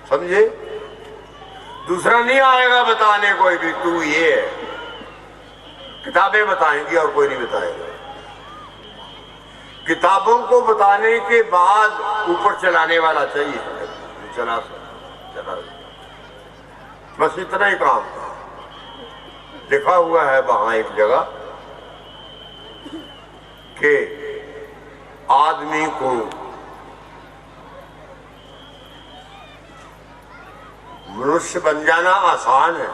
समझे? दूसरा नहीं आएगा बताने कोई भी, तू ये है। किताबें बताएंगी और कोई नहीं बताएगा। किताबों को बताने के बाद ऊपर चलाने वाला चाहिए, चला बस इतना ही काम था। लिखा हुआ है वहां एक जगह कि आदमी को मनुष्य बन जाना आसान है।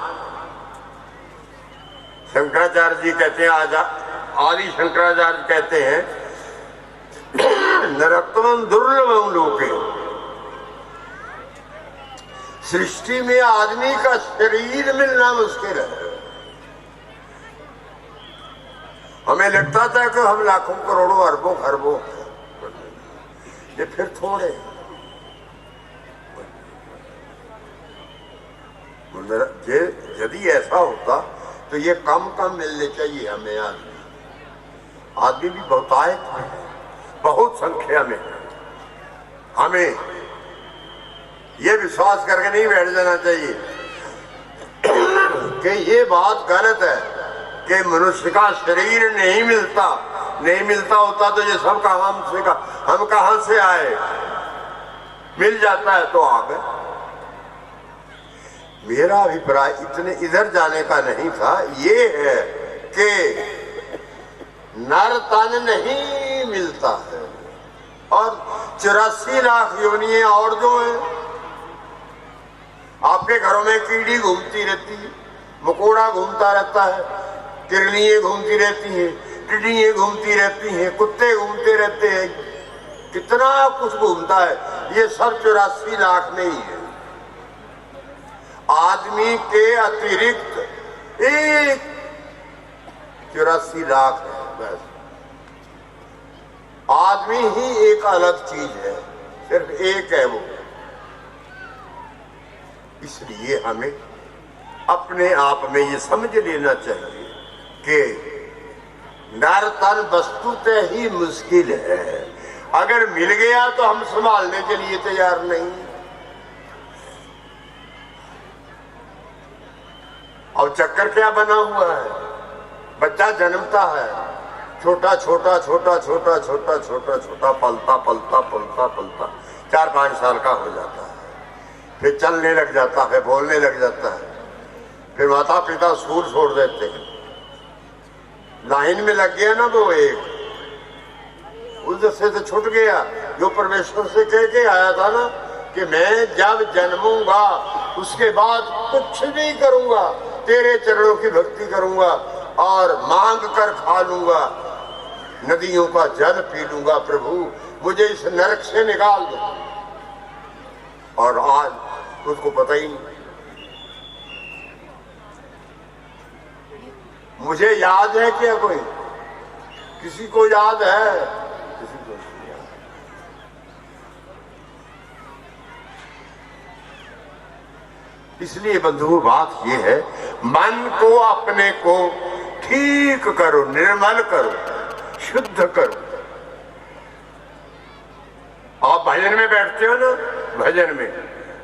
शंकराचार्य जी कहते हैं, आदि शंकराचार्य कहते हैं, नरत्वम दुर्लभम लोके, सृष्टि में आदमी का शरीर मिलना मुश्किल है। हमें लगता था कि हम लाखों करोड़ों अरबों खरबों, ये फिर थोड़े। यदि ऐसा होता तो ये कम कम मिलने चाहिए हमें। आदमी भी बहुतायत में, बहुत संख्या में। हमें ये विश्वास करके नहीं बैठ जाना चाहिए कि ये बात गलत है कि मनुष्य का शरीर नहीं मिलता होता तो ये सब हम कहां से आए। मिल जाता है तो आ गए। मेरा अभिप्राय इतने इधर जाने का नहीं था, ये है कि नर तन नहीं मिलता है और 84 लाख योनियां और जो है। आपके घरों में कीड़ी घूमती रहती है, मकोड़ा घूमता रहता है, तिरलियां घूमती रहती हैं, टिड्डियां घूमती रहती हैं, कुत्ते घूमते रहते हैं, कितना कुछ घूमता है। ये सब 84 लाख नहीं है। आदमी के अतिरिक्त एक 84 लाख है बस। आदमी ही एक अलग चीज है, सिर्फ एक है वो। इसलिए हमें अपने आप में ये समझ लेना चाहिए कि नर तन वस्तुतः ही मुश्किल है। अगर मिल गया तो हम संभालने के लिए तैयार नहीं। और चक्कर क्या बना हुआ है, बच्चा जन्मता है, छोटा छोटा छोटा छोटा छोटा छोटा छोटा पलता पलता पलता पलता 4-5 साल का हो जाता है, फिर चलने लग जाता है, बोलने लग जाता है, फिर माता पिता स्कूल छोड़ देते हैं। लाइन में लग गया ना वो एक, उस से तो छूट गया जो परमेश्वर से कह के आया था ना कि मैं जब जन्मूंगा उसके बाद कुछ नहीं करूंगा, तेरे चरणों की भक्ति करूंगा और मांग कर खा लूंगा, नदियों का जल पी लूंगा। प्रभु मुझे इस नरक से निकाल दो। और आज उसको पता ही नहीं। मुझे याद है क्या? कोई किसी को याद है? किसी को नहीं याद। इसलिए बंधु बात ये है, मन को अपने को ठीक करो, निर्मल करो, शुद्ध करो। आप भजन में बैठते हो ना, भजन में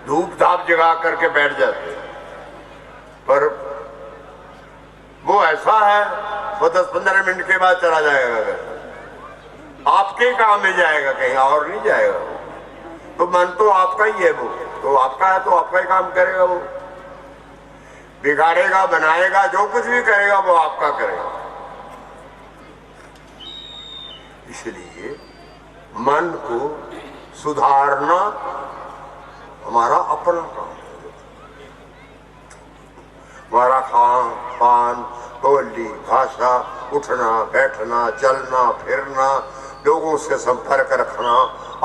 धूप धाप जगा करके बैठ जाते हो, पर वो ऐसा है वो 10-15 मिनट के बाद चला जाएगा, अगर आपके काम में जाएगा, कहीं और नहीं जाएगा। तो मन तो आपका ही है, वो तो आपका है तो आपका ही काम करेगा। वो बिगाड़ेगा, बनाएगा, जो कुछ भी करेगा वो आपका करेगा। इसलिए मन को सुधारना हमारा अपना काम है। हमारा खान पान, बोली, भाषा, उठना बैठना, चलना फिरना, लोगों से संपर्क रखना,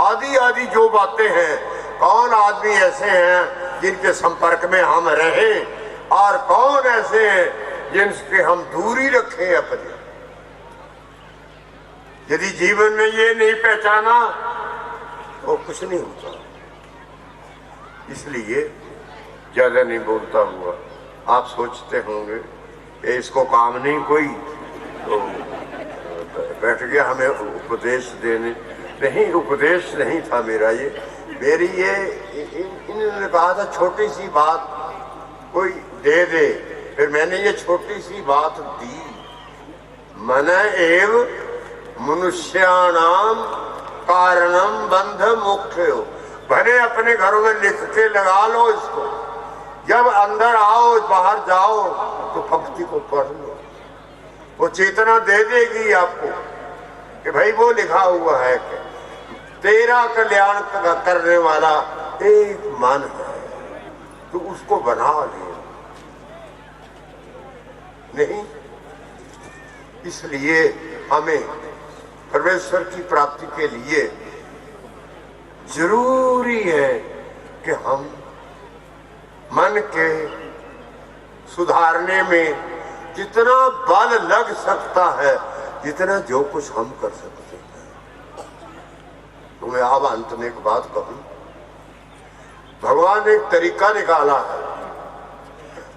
आदि आदि जो बातें हैं। कौन आदमी ऐसे हैं जिनके संपर्क में हम रहें और कौन ऐसे हैं जिनसे हम दूरी रखें अपनी। यदि जीवन में ये नहीं पहचाना तो कुछ नहीं होता। इसलिए ज्यादा नहीं बोलता हुआ, आप सोचते होंगे कि इसको काम नहीं कोई, तो बैठ गया हमें उपदेश देने। नहीं, उपदेश नहीं था मेरा ये, मेरी ये इन्होंने कहा था छोटी सी बात कोई दे दे, फिर मैंने ये छोटी सी बात दी। मन एव मनुष्याणाम कारणम बंध मोक्ष हो। भले अपने घरों में लिख के लगा लो इसको, जब अंदर आओ बाहर जाओ तो भक्ति को पढ़ लो, वो चेतना दे देगी आपको कि भाई वो लिखा हुआ है कि तेरा कल्याण करने वाला एक मन है, तो उसको बना ले। नहीं, इसलिए हमें परमेश्वर की प्राप्ति के लिए जरूरी है कि हम मन के सुधारने में जितना बल लग सकता है, जितना जो कुछ हम कर सकते हैं। तो मैं अब अंत में एक बात कहूं, भगवान ने एक तरीका निकाला है।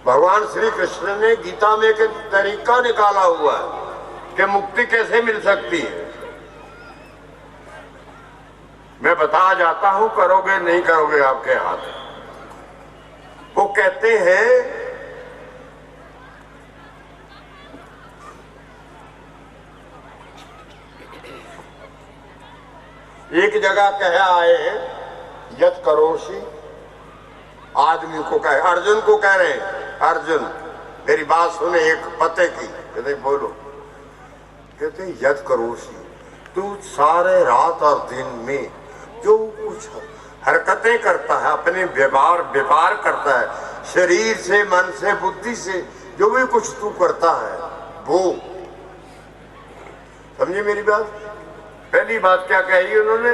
भगवान श्री कृष्ण ने गीता में एक तरीका निकाला हुआ है कि मुक्ति कैसे मिल सकती है। मैं बता जाता हूं, करोगे नहीं करोगे आपके हाथ। वो कहते हैं एक जगह कह आए यत करोशी, आदमी को कहे, अर्जुन को कह रहे हैं, अर्जुन मेरी बात सुने एक पते की। कहते बोलो। कहते यत करोशी, तू सारे रात और दिन में जो कुछ हरकतें करता है, अपने व्यवहार करता है, शरीर से, मन से, बुद्धि से, जो भी कुछ तू करता है, वो समझे मेरी बात। पहली बात क्या कही उन्होंने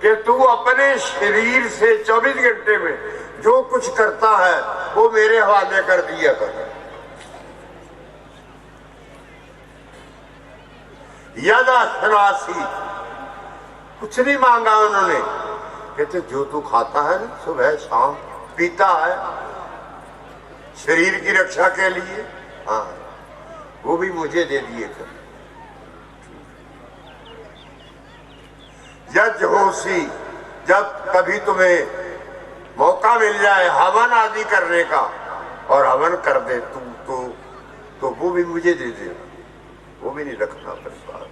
कि तू अपने शरीर से 24 घंटे में जो कुछ करता है वो मेरे हवाले कर दिया कर। यदा सनासी, कुछ नहीं मांगा उन्होंने। कहते जो तू खाता है ना सुबह शाम, पीता है शरीर की रक्षा के लिए, हाँ वो भी मुझे दे दिए कर। यज्ञ होशी, जब कभी तुम्हें मौका मिल जाए हवन आदि करने का और हवन कर दे तू तो वो भी मुझे दे दे, वो भी नहीं रखना परिवार।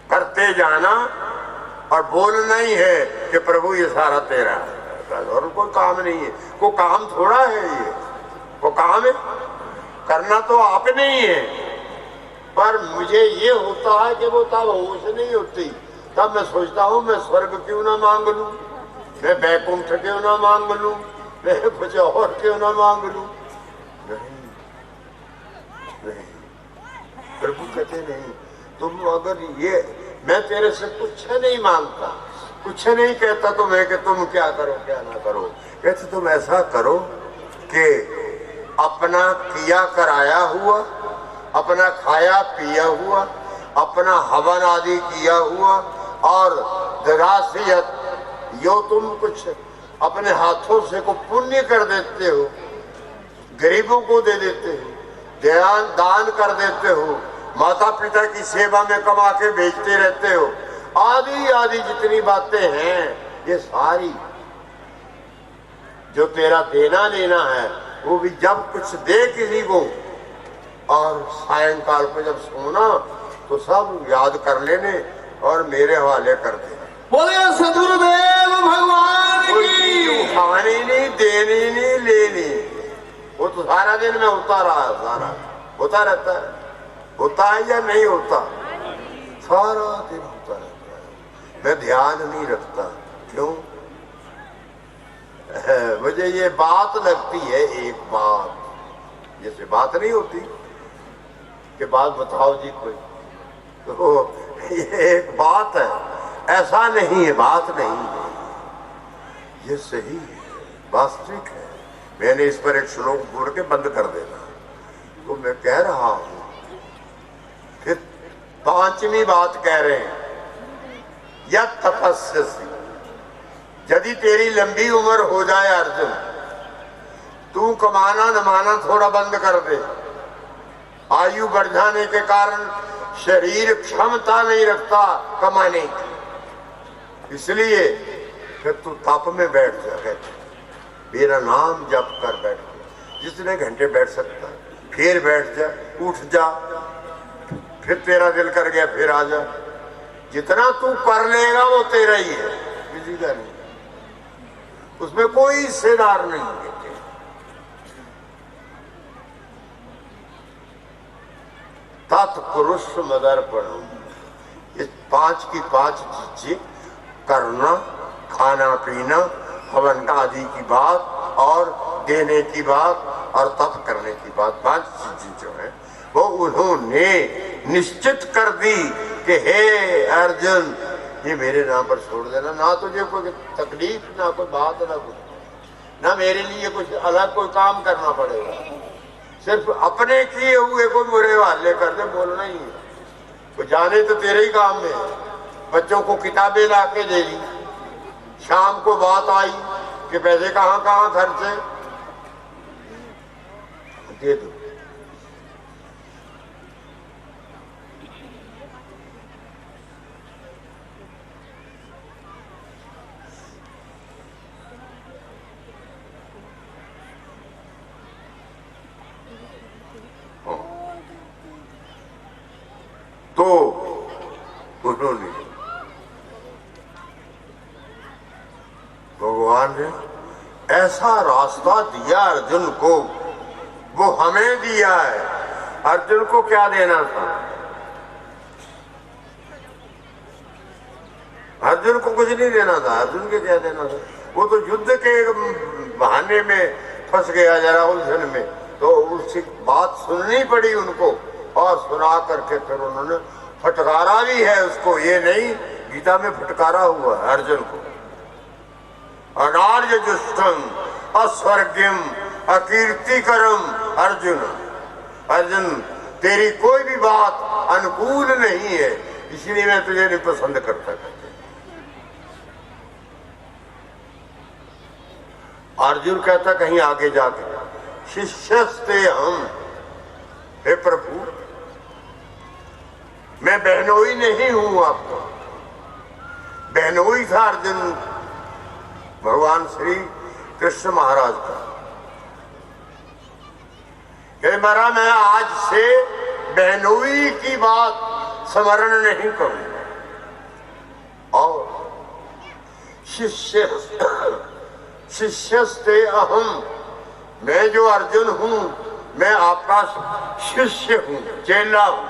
करते जाना और बोलना ही है कि प्रभु ये सारा तेरा है, और कोई काम नहीं है। कोई काम थोड़ा है ये, वो काम है करना तो आपने ही है। पर मुझे ये होता है कि वो तब होश नहीं होती, तब मैं सोचता हूँ मैं स्वर्ग क्यों ना मांग लूं, मैं बैकुंठ क्यों ना मांग लूं, मैं कुछ और क्यों ना मांग लूं। नहीं, नहीं, प्रभु कहते नहीं, तुम अगर ये मैं तेरे से कुछ नहीं मांगता, कुछ नहीं कहता तुम्हें कि तुम क्या करो क्या ना करो। कहते तुम ऐसा करो कि अपना किया कराया हुआ, अपना खाया पिया हुआ, अपना हवन आदि किया हुआ, और दरासियत यो तुम कुछ अपने हाथों से को पुण्य कर देते हो, गरीबों को दे देते हो, दान कर देते हो, माता पिता की सेवा में कमा के भेजते रहते हो, आदि आदि जितनी बातें हैं, ये सारी जो तेरा देना लेना है, वो भी जब कुछ दे किसी को और सायंकाल को जब सोना तो सब याद कर लेने और मेरे हवाले कर देना। बोले सदगुरुदेव भगवान की। उठानी नहीं, देनी नहीं, लेनी, वो तो सारा दिन में होता रहा, सारा होता रहता है। होता है या नहीं होता? सारा दिन होता रहता है। मैं ध्यान नहीं रखता, क्यों? मुझे ये बात लगती है, एक बात जैसे बात नहीं होती कि बात बताओ जी कोई, तो ये एक बात है, ऐसा नहीं है, बात नहीं है, ये सही है, वास्तविक है। मैंने इस पर एक श्लोक बोल के बंद कर देना, तो मैं कह रहा हूं, फिर पांचवी बात कह रहे हैं, यद तपस्यसि, यदि तेरी लंबी उम्र हो जाए अर्जुन, तू कमाना नमाना थोड़ा बंद कर दे, आयु बढ़ जाने के कारण शरीर क्षमता नहीं रखता कमाने की, इसलिए फिर तू तप में बैठ जा, कहते मेरा नाम जप कर बैठ, जितने घंटे बैठ सकता फिर बैठ जा, उठ जा, फिर तेरा दिल कर गया फिर आ जा। जितना तू कर लेगा वो तेरा ही है, किसी का नहीं, उसमें कोई हिस्सेदार नहीं है। तत्पुरुष मदर्पण, इस 5 की 5 चीजें करना, खाना पीना, हवन आदि की बात और देने की बात और तप करने की बात, 5 चीजें जो है वो उन्होंने निश्चित कर दी कि हे अर्जुन ये मेरे नाम पर छोड़ देना, ना तुझे कोई तकलीफ, ना कोई बात, ना कुछ, ना मेरे लिए कुछ अलग कोई काम करना पड़ेगा, सिर्फ अपने किए हुए को बुरे वाले कर दे, बोलना ही है। वो जाने तो तेरे ही काम में, बच्चों को किताबें ला के दे दी, शाम को बात आई कि पैसे कहाँ कहाँ खर्चे, दे दो। तो उन्होंने भगवान ने ऐसा रास्ता दिया अर्जुन को, वो हमें दिया है। अर्जुन को क्या देना था? अर्जुन को कुछ नहीं देना था। अर्जुन के क्या देना था? वो तो युद्ध के बहाने में फंस गया जरा उलझन में, तो उसकी बात सुननी पड़ी उनको, और सुना करके फिर उन्होंने फटकारा भी है उसको, ये नहीं गीता में फटकारा हुआ है अर्जुन को, अनार्य जुष्टम अस्वर्ग्यम अकीर्तिकरम अर्जुन, अर्जुन तेरी कोई भी बात अनुकूल नहीं है, इसलिए मैं तुझे नहीं पसंद करता। अर्जुन कहता कहीं आगे जाके, शिष्यस्ते हम, हे प्रभु मैं बहनोई नहीं हूं आपको। बहनोई था अर्जुन भगवान श्री कृष्ण महाराज का, कह मारा मैं आज से बहनोई की बात स्मरण नहीं करूंगा, और शिष्यस्ते अहम, मैं जो अर्जुन हूं मैं आपका शिष्य हूं, चेला हूं।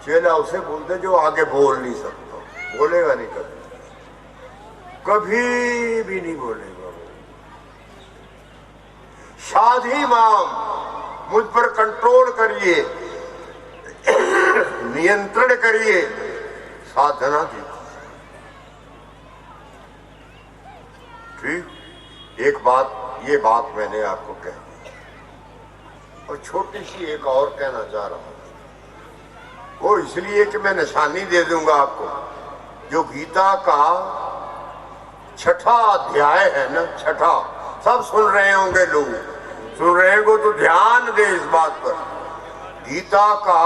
चेला उसे बोलते जो आगे बोल नहीं सकता, बोलेगा नहीं कभी भी नहीं बोलेगा। शाधी माम, मुझ पर कंट्रोल करिए, नियंत्रण करिए, साधना कीजिए। ठीक, एक बात, ये बात मैंने आपको कह दी, और छोटी सी एक और कहना चाह रहा हूं, वो इसलिए कि मैं निशानी दे दूंगा आपको। जो गीता का 6ठा अध्याय है ना, 6ठा, सब सुन रहे होंगे लोग, सुन रहे हो तो ध्यान दे इस बात पर। गीता का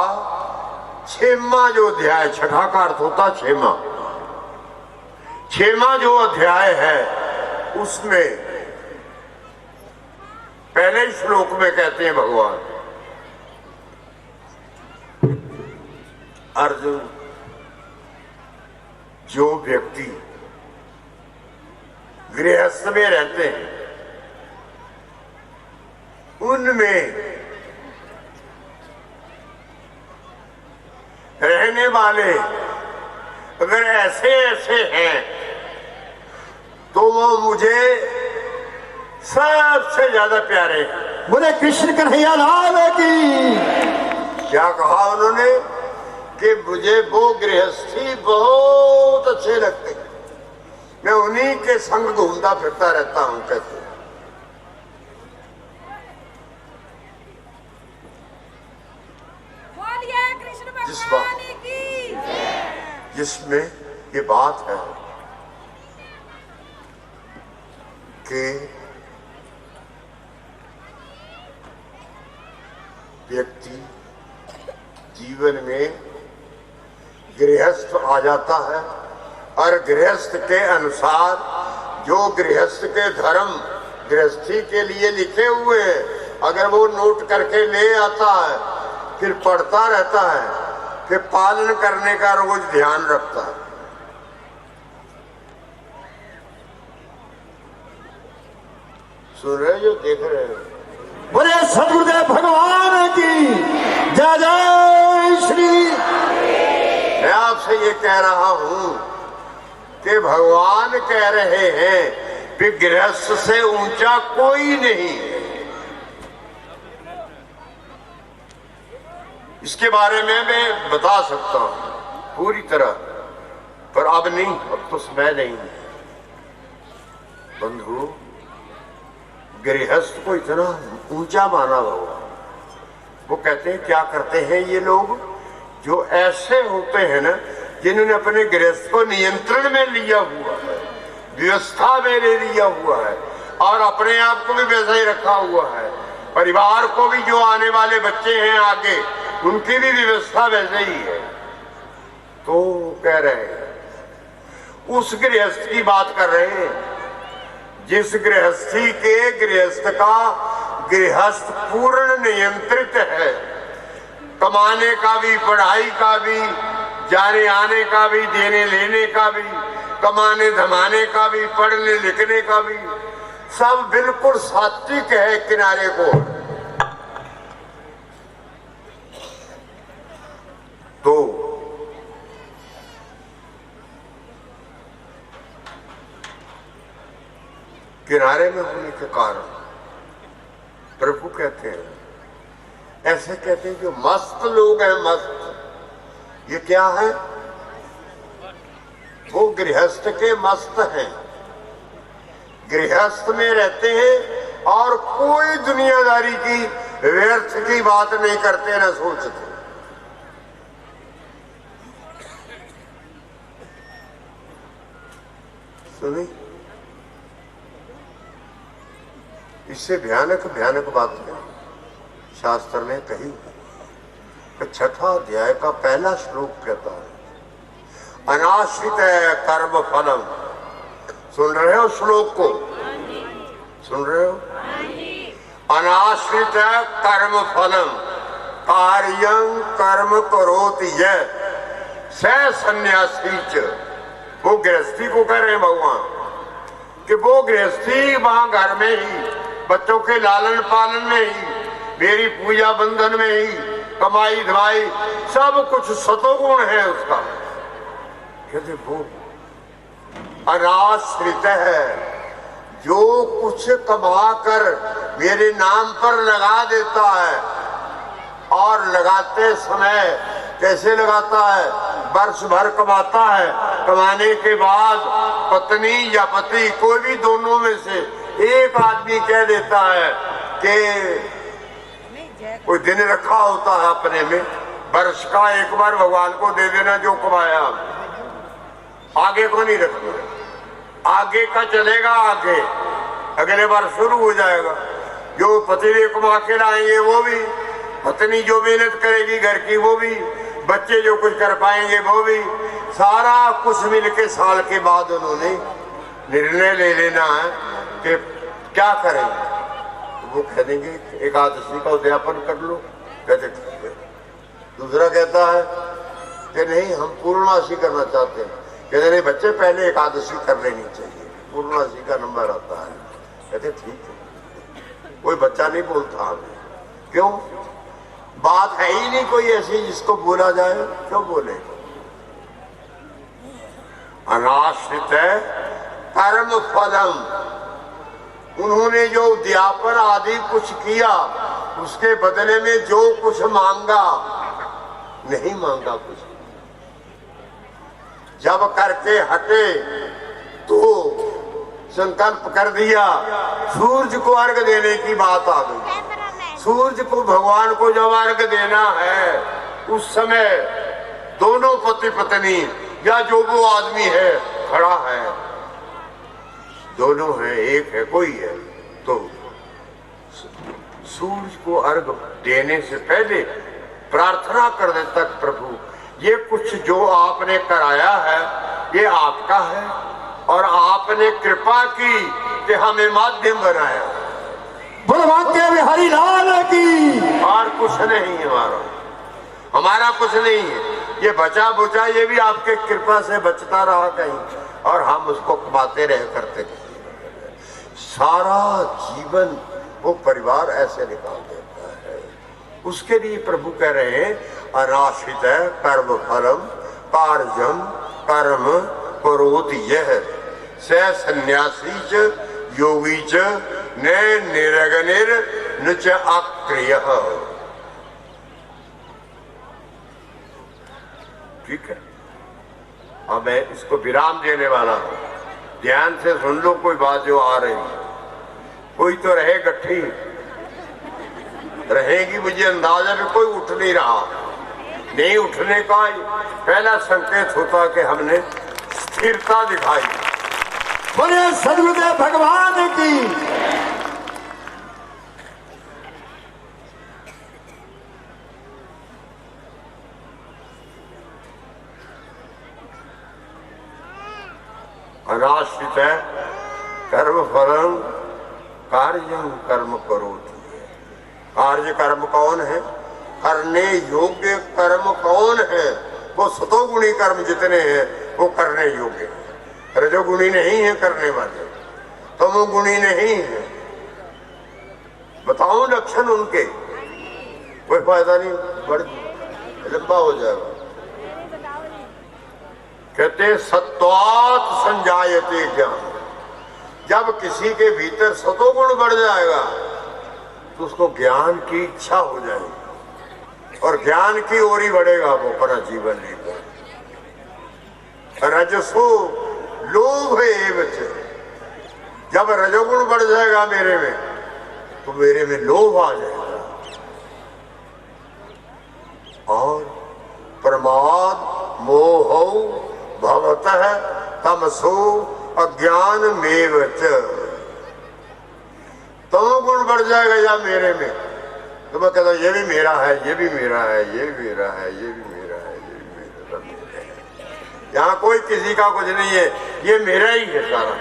6वां जो अध्याय, 6ठा का अर्थ होता 6वां, 6वां जो अध्याय है उसमें पहले श्लोक में कहते हैं भगवान, अर्जुन जो व्यक्ति गृहस्थ में रहते हैं उनमें रहने वाले अगर ऐसे ऐसे हैं तो वो मुझे सबसे ज्यादा प्यारे हैं। बोले कृष्ण कन्हैया लाल की। क्या कहा उन्होंने कि मुझे वो गृहस्थी बहुत अच्छे लगते हैं, मैं उन्हीं के संग घूमता फिरता रहता हूं। कहते जिसमें ये बात है कि व्यक्ति जीवन में गृहस्थ आ जाता है और गृहस्थ के अनुसार जो गृहस्थ के धर्म गृहस्थी के लिए लिखे हुए हैं, अगर वो नोट करके ले आता है, फिर पढ़ता रहता है, फिर पालन करने का रोज ध्यान रखता है। सुन रहे जो देख रहे हो? बोले सदगुरुदेव भगवान की जय जय श्री। मैं आपसे ये कह रहा हूं कि भगवान कह रहे हैं कि गृहस्थ से ऊंचा कोई नहीं है। इसके बारे में मैं बता सकता हूं पूरी तरह, पर अब नहीं, अब तो समय नहीं। बंधु, गृहस्थ को इतना ऊंचा माना हुआ। वो कहते हैं क्या करते हैं ये लोग जो ऐसे होते हैं ना, जिन्होंने अपने गृहस्थ को नियंत्रण में लिया हुआ है, व्यवस्था में ले लिया हुआ है, और अपने आप को भी वैसा ही रखा हुआ है, परिवार को भी, जो आने वाले बच्चे हैं आगे, उनकी भी व्यवस्था वैसे ही है। तो कह रहे हैं उस गृहस्थ की बात कर रहे हैं जिस गृहस्थी के गृहस्थ का गृहस्थ पूर्ण नियंत्रित है, कमाने का भी, पढ़ाई का भी, जाने आने का भी, देने लेने का भी, कमाने धमाने का भी, पढ़ने लिखने का भी, सब बिल्कुल सात्विक है, किनारे को। तो किनारे में होने के कारण प्रभु कहते हैं, ऐसे कहते हैं जो मस्त लोग हैं, मस्त, ये क्या है? वो गृहस्थ के मस्त हैं, गृहस्थ में रहते हैं और कोई दुनियादारी की व्यर्थ की बात नहीं करते, न सोचते। सुनी? इससे भयानक भयानक बात है शास्त्र में कही कि 6वां अध्याय का पहला श्लोक कहता है, अनाश्रित कर्म फलम। सुन रहे हो श्लोक को? सुन रहे हो? अनाश्रित कर्म फलम कार्यं कर्म करोति यह स सन्यासी च। वो गृहस्थी को कह रहे हैं भगवान कि वो गृहस्थी वहां घर में ही, बच्चों के लालन पालन में ही, मेरी पूजा बंधन में ही, कमाई धमाई सब कुछ सतोगुण है उसका। कहते वो अनाश्रित है, जो कुछ कमा कर मेरे नाम पर लगा देता है, और लगाते समय कैसे लगाता है? वर्ष भर कमाता है, कमाने के बाद पत्नी या पति कोई भी दोनों में से एक आदमी कह देता है कि कोई दिन रखा होता है अपने में, वर्ष का एक बार भगवान को दे देना जो कमाया, आगे को नहीं रखना, आगे का चलेगा, आगे अगले बार शुरू हो जाएगा। जो पति ने कमा के लाएंगे वो भी, पत्नी जो मेहनत करेगी घर की वो भी, बच्चे जो कुछ कर पाएंगे वो भी, सारा कुछ मिलके साल के बाद उन्होंने निर्णय ले लेना है कि क्या करेंगे। वो कह देंगे एकादशी का उद्यापन कर लो, कहते ठीक है। दूसरा कहता है कि नहीं हम पूर्णमासी करना चाहते हैं, कहते नहीं बच्चे पहले एकादशी कर लेनी चाहिए, पूर्णमासी का नंबर आता है, कहते ठीक है। कोई बच्चा नहीं बोलता हमें, क्यों? बात है ही नहीं कोई ऐसी जिसको बोला जाए, क्यों बोले? अनाश्रित है कर्म फलम, उन्होंने जो उद्यापन आदि कुछ किया उसके बदले में जो कुछ मांगा, नहीं मांगा कुछ। जब करके हटे तो संकल्प कर दिया, सूरज को अर्घ देने की बात आ गई। सूरज को भगवान को जब अर्घ देना है, उस समय दोनों पति पत्नी या जो वो आदमी है खड़ा है, दोनों है, एक है, कोई है, तो सूरज को अर्घ देने से पहले प्रार्थना कर दे तक प्रभु ये कुछ जो आपने कराया है ये आपका है और आपने कृपा की कि हमें माध्यम बनाया। भगवान के बिहारी लाल की। और कुछ नहीं हमारा कुछ नहीं है। ये बचा बुचा ये भी आपके कृपा से बचता रहा कहीं, और हम उसको कमाते रहे करते रहे। सारा जीवन वो परिवार ऐसे निकाल देता है। उसके लिए प्रभु कह रहे हैं अनाश्रित है कर्म फलम कार्जम कर्म करोति यह स सन्यासी च योगी च न निरगनिर न च अक्रियः। ठीक है, अब मैं इसको विराम देने वाला हूं। ध्यान से सुन लो कोई बात जो आ रही है। कोई तो रहे गट्ठी रहेगी, मुझे अंदाजा भी कोई उठ नहीं रहा। नहीं उठने का पहला संकेत होता कि हमने स्थिरता दिखाई। बोले सदगुरुदेव भगवान की। अनाश्रित है कर्म फलम कार्यं कर्म करोति। कार्य कर्म कौन है? करने योग्य कर्म कौन है? वो सतोगुणी कर्म जितने हैं वो करने योग्य है। रजोगुणी नहीं है करने वाले, तमोगुणी नहीं है। बताओ लक्षण उनके, कोई फायदा नहीं, बड़ लंबा हो जाएगा। कहते सत्वात् संजायते ज्ञान। जब किसी के भीतर सतोगुण बढ़ जाएगा तो उसको ज्ञान की इच्छा हो जाएगी और ज्ञान की ओर ही बढ़ेगा वो अपना जीवन लेकर। रजसो लोभ एवच। जब रजोगुण बढ़ जाएगा मेरे में तो मेरे में लोभ आ जाएगा। और प्रमाद मोह भवतः तमसो अज्ञान मेवच। तमोगुण बढ़ जाएगा या मेरे में तो मैं कहता ये भी मेरा है, ये भी मेरा है, ये भी मेरा है, ये भी मेरा है, ये भी मेरा है। यहाँ कोई किसी का कुछ नहीं है, ये मेरा ही है सारा।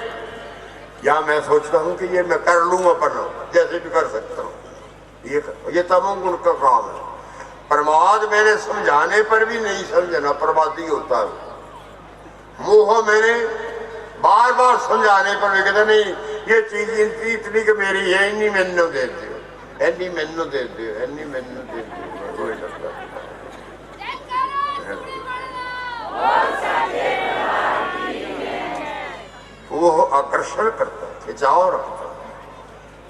या मैं सोचता हूँ कि ये मैं कर लूँ अपना, जैसे भी कर सकता हूँ। ये तमोगुण का काम है। प्रमाद मैंने समझाने पर भी नहीं समझना, प्रमादी होता है। मोह मैंने बार बार समझाने पर भी कहता नहीं ये चीज इतनी कि मेरी है, इन्हीं मैनू दे दियो, एनी मैनू दे दियो, एनी मैनू दे दियो। वो आकर्षण करता, खिंचाव रखता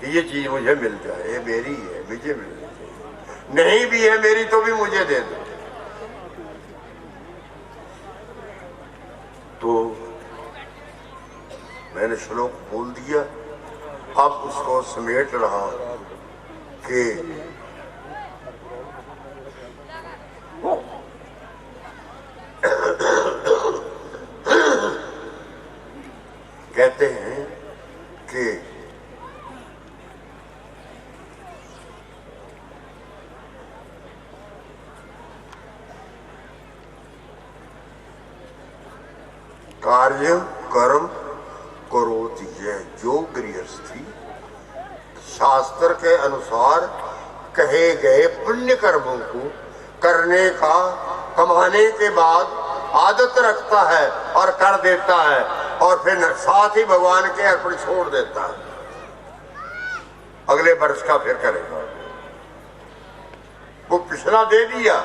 कि ये चीज मुझे मिल जाए, ये मेरी है, मुझे मिल जाए। नहीं भी है मेरी तो भी मुझे दे दो। तो मैंने श्लोक बोल दिया, अब उसको समेट रहा कि कहते हैं कि कार्य कर्म करोति है। जो गृहस्थी शास्त्र के अनुसार कहे गए पुण्य कर्मों को करने का कमाने के बाद आदत रखता है और कर देता है और फिर साथ ही भगवान के अर्पण छोड़ देता है, अगले वर्ष का फिर करेगा। वो पिछला दे दिया,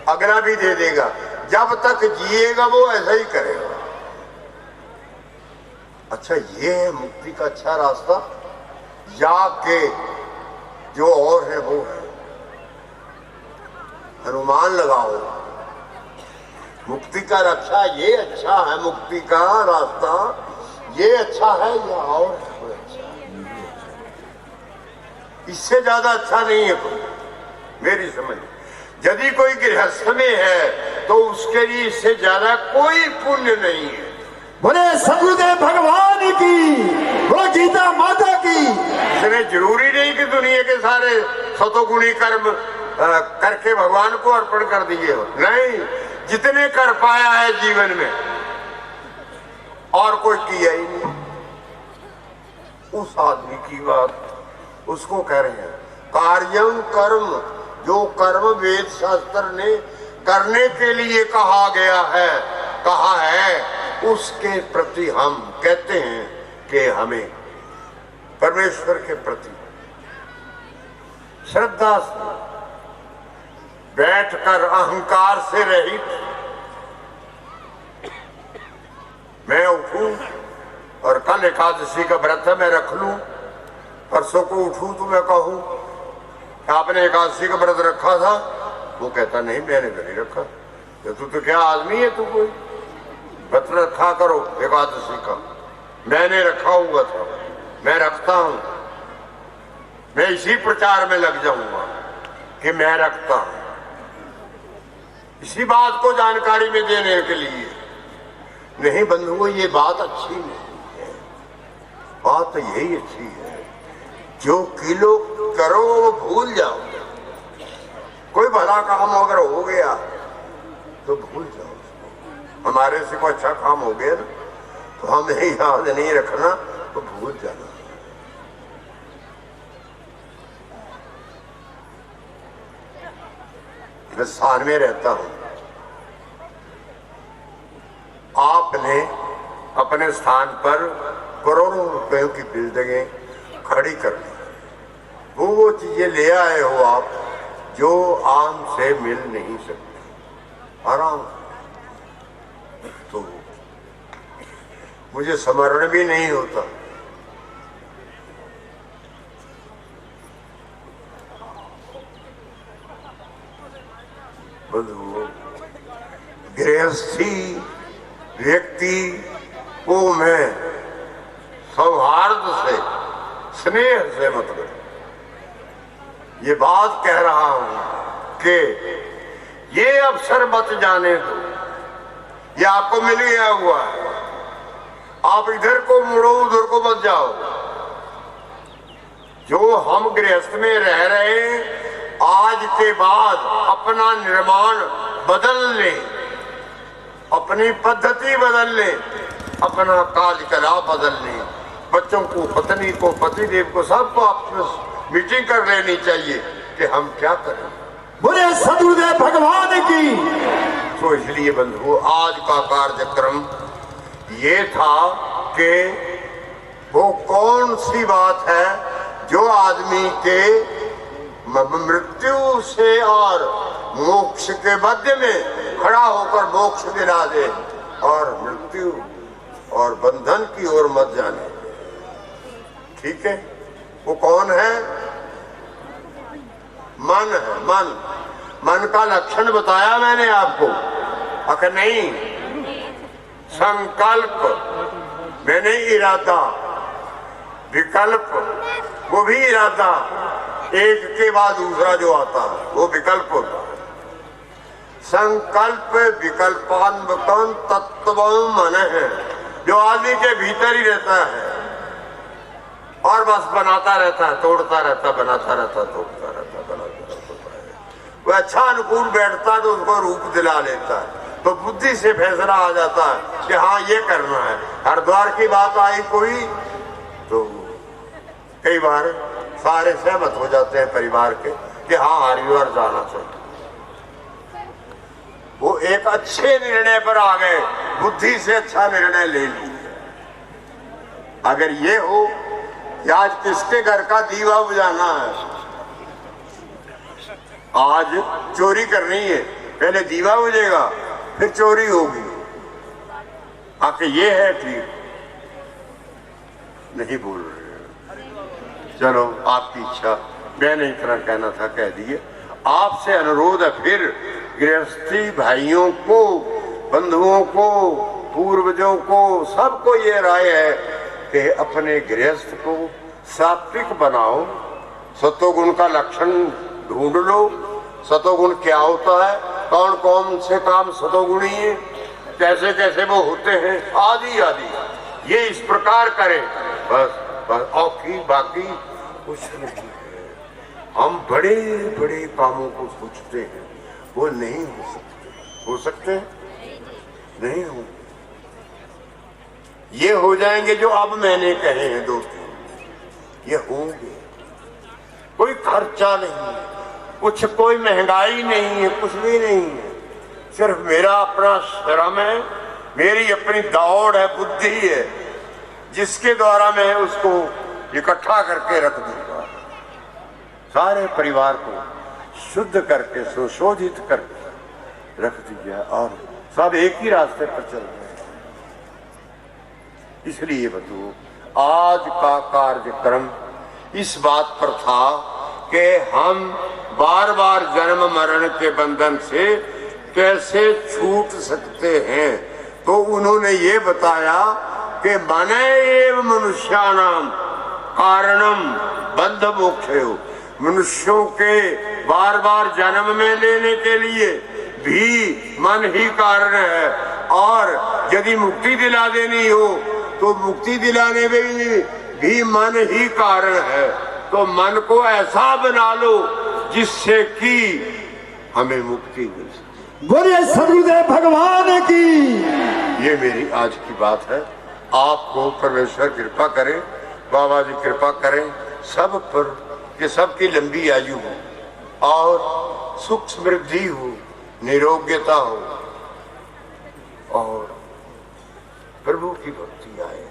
अगला भी दे देगा। जब तक जिएगा वो ऐसा ही करेगा। अच्छा, ये है मुक्ति का अच्छा रास्ता या के जो और है वो है? अनुमान लगाओ, मुक्ति का रक्षा ये अच्छा है, मुक्ति का रास्ता ये अच्छा है या और कोई अच्छा है? इससे ज्यादा अच्छा नहीं है कोई, मेरी समझ। यदि कोई गृहस्थ में है तो उसके लिए इससे ज्यादा कोई पुण्य नहीं है। बोले सदगुरुदेव भगवान की, बोले गीता माता की। इसलिए जरूरी नहीं कि दुनिया के सारे सतोगुणी कर्म करके भगवान को अर्पण कर दिए हो। नहीं, जितने कर पाया है जीवन में और कोई किया ही नहीं। उस आदमी की बात उसको कह रहे हैं कार्यम कर्म, जो कर्म वेद शास्त्र ने करने के लिए कहा गया है, कहा है, उसके प्रति हम कहते हैं कि हमें परमेश्वर के प्रति श्रद्धा से बैठकर अहंकार से रहित मैं उठूं और कल एकादशी का व्रत है मैं रख लूं, परसों को उठूं तो मैं कहूं आपने एकादशी का व्रत रखा था, वो कहता नहीं मैंने तो नहीं रखा। तू तो क्या आदमी है, तू कोई व्रत रखा करो एकादशी का, मैंने रखा हुआ था, मैं रखता हूं, मैं इसी प्रचार में लग जाऊंगा कि मैं रखता हूं, इसी बात को जानकारी में देने के लिए। नहीं बंधुओं, ये बात अच्छी नहीं है, बात तो यही अच्छी है जो किलो करो वो भूल जाओ। कोई भला काम अगर हो गया तो भूल जाओ, हमारे से कोई अच्छा काम हो गया ना तो हमें याद नहीं रखना, तो भूल जाना। मैं स्थान में रहता हूं, आपने अपने स्थान पर करोड़ों रुपयों की बिल्डिंगें खड़ी कर दी, वो चीजें ले आए हो आप जो आम से मिल नहीं सकती आराम। तो मुझे स्मरण भी नहीं होता, गृहस्थी व्यक्ति को मैं सौहार्द से स्नेह से मतलब ये बात कह रहा हूं कि ये अवसर मत जाने दो, ये आपको मिल गया हुआ है, आप इधर को मुड़ो उधर को मत जाओ। जो हम गृहस्थ में रह रहे हैं, आज के बाद अपना निर्माण बदल लें, अपनी पद्धति बदल लें, अपना कार्यकलाप बदल लें, बच्चों को, पत्नी को, पतिदेव को, सबको आपस मीटिंग कर लेनी चाहिए कि हम क्या करें। बोले सदगुरुदेव भगवान की। तो इसलिए बंधुओं, आज का कार्यक्रम ये था कि वो कौन सी बात है जो आदमी के मृत्यु से और मोक्ष के मध्य में खड़ा होकर मोक्ष दिला दे और मृत्यु और बंधन की ओर मत जाने। ठीक है, वो कौन है? मन है। मन, मन का लक्षण बताया मैंने आपको, अगर नहीं संकल्प मैंने इरादा, विकल्प वो भी इरादा, एक के बाद दूसरा जो आता है वो विकल्प होता है। संकल्प विकल्पान्वकन तत्व मन है जो आदमी के भीतर ही रहता है और बस बनाता रहता है, तोड़ता रहता, बनाता रहता, तोड़ता रहता, बनाता रहता है। वो अच्छा अनुकूल बैठता है तो उसको रूप दिला लेता है, तो बुद्धि से फैसला आ जाता है कि हाँ ये करना है। हरिद्वार की बात आई कोई तो कई बार सारे सहमत हो जाते हैं परिवार के कि हाँ हरिद्वार जाना चाहिए। वो एक अच्छे निर्णय पर आ गए, बुद्धि से अच्छा निर्णय ले लिया। अगर ये हो कि आज किसके घर का दीवा बुझाना है, आज चोरी करनी है, पहले दीवा बुझेगा फिर चोरी होगी, आके ये है ठीक नहीं बोल रहे। चलो आपकी इच्छा, मैंने इतना कहना था कह दिए। आपसे अनुरोध है फिर गृहस्थी भाइयों को, बंधुओं को, पूर्वजों को, सबको ये राय है कि अपने गृहस्थ को सात्विक बनाओ, सतोगुण का लक्षण ढूंढ लो। सतोगुण क्या होता है, कौन कौन से काम सतोगुणी है, कैसे कैसे वो होते हैं, आदि आदि, ये इस प्रकार करें बस। बस और बाकी कुछ नहीं है। हम बड़े बड़े कामों को सोचते हैं, वो नहीं हो सकते। हो सकते नहीं हो। ये हो जाएंगे जो अब मैंने कहे हैं दो तीन, ये होंगे। कोई खर्चा नहीं है, कुछ कोई महंगाई नहीं है, कुछ भी नहीं है। सिर्फ मेरा अपना श्रम है, मेरी अपनी दौड़ है, बुद्धि है, जिसके द्वारा मैं उसको इकट्ठा करके रख दूंगा। सारे परिवार को शुद्ध करके सुशोधित करके रख दिया और सब एक ही रास्ते पर चल रहे हैं। इसलिए बंधु, आज का कार्यक्रम इस बात पर था कि हम बार बार जन्म मरण के बंधन से कैसे छूट सकते हैं। तो उन्होंने ये बताया कि मन एव मनुष्याणाम कारणम बंध मोक्षयो, मनुष्यों के बार बार जन्म में लेने के लिए भी मन ही कारण है, और यदि मुक्ति दिला देनी हो तो मुक्ति दिलाने में भी मन ही कारण है। तो मन को ऐसा बना लो जिससे कि हमें मुक्ति मिल सके। बोलिए सदगुरुदेव भगवान की। ये मेरी आज की बात है। आपको परमेश्वर कृपा करे, बाबा जी कृपा करें सब पर, कि सबकी लंबी आयु हो और सुख समृद्धि हो, निरोग्यता हो और प्रभु की भक्ति आए।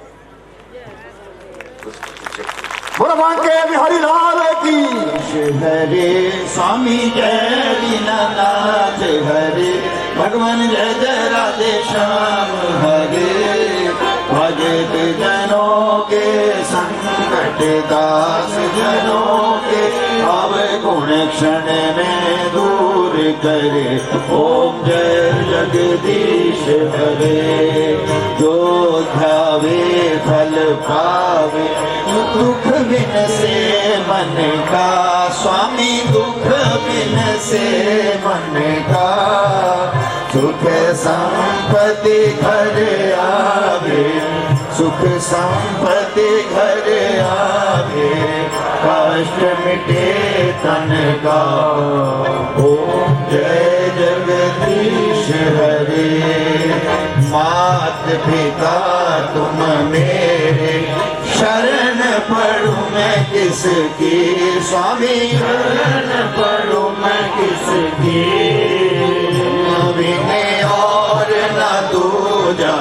भगवान के बिहारी लाल की। हरे स्वामी जय दीनानाथ हरे, भगवान जय जय राधे श्याम हरे। भजत जनों के संकट दास जनों के, अब गुण क्षण में दूर करे। ओम जय जगदीश हरे। जो ध्यावे फल पावे, दुख बिन से मन का स्वामी, दुख बिन से मन का। सुख संपत्ति घर आवे, सुख संपत्ति घर आवे। कष्ट मिटे तन का। ओम जय जगदीश हरे। मात पिता तुम मेरे, शरण पढ़ूं मैं किसकी स्वामी, शरण पढ़ूं मैं किसकी। विनय और न दूजा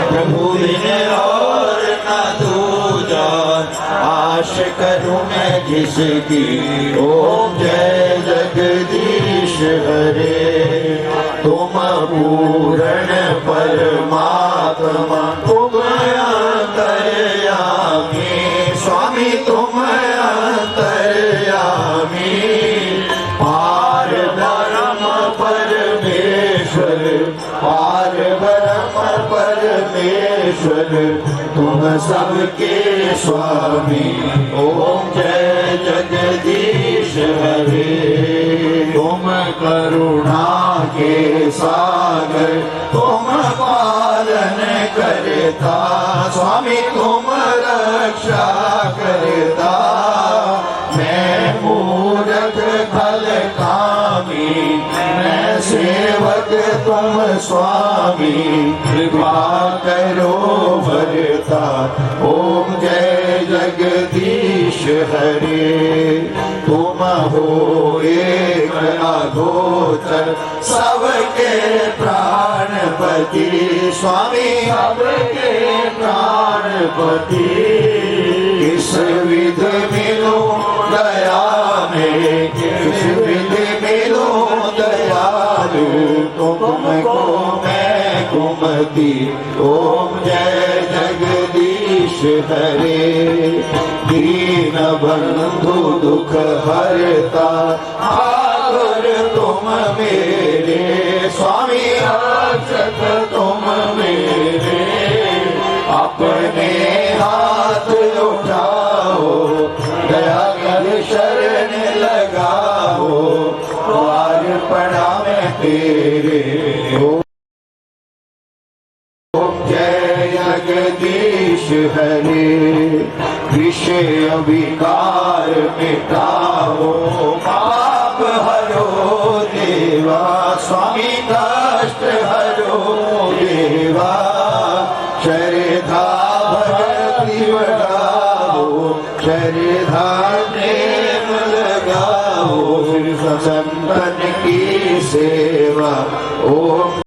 प्रभु, विनय और न दूजा। आश करूं मैं जिसकी। ओम जय जगदीश हरे। तुम पूर्ण परमात्मा, तुम अंतर्यामी स्वामी, तुम अंतर्यामी। पार ब्रह्म परमेश्वर, पार ब्रह्म परमेश्वर, तुम सबके स्वामी। ओम जय जगदीश हरे। तुम करुणा के सागर, तुम पालन करता स्वामी, तुम रक्षा करता। मैं मूर्ख फल कामी, मैं सेवक तुम स्वामी, कृपा करो भरता। ओम जय जगदीश हरे। तुम हो एक अगोचर, सबके प्राणपति स्वामी, सबके प्राणपति। किस विध मिलो दया में, किस विध मिलो दयालु, तुमको मैं कुमति। ओम जय जगदीश हरे। दीन बंधु दुख हरता, आगर तुम मेरे स्वामी, रक्षक तुम मेरे। अपने हाथ उठाओ, दया कर शरण लगाओ, द्वार पड़ा मैं तेरे। ओम जय जगदीश हरे। विषय विकार मिटाओ, पाप हरो देवा स्वामी, कष्ट हरो देवा। शरण श्रद्धा भक्ति बढ़ाओ, श्रद्धा प्रेम लगाओ, संतन की सेवा। ओम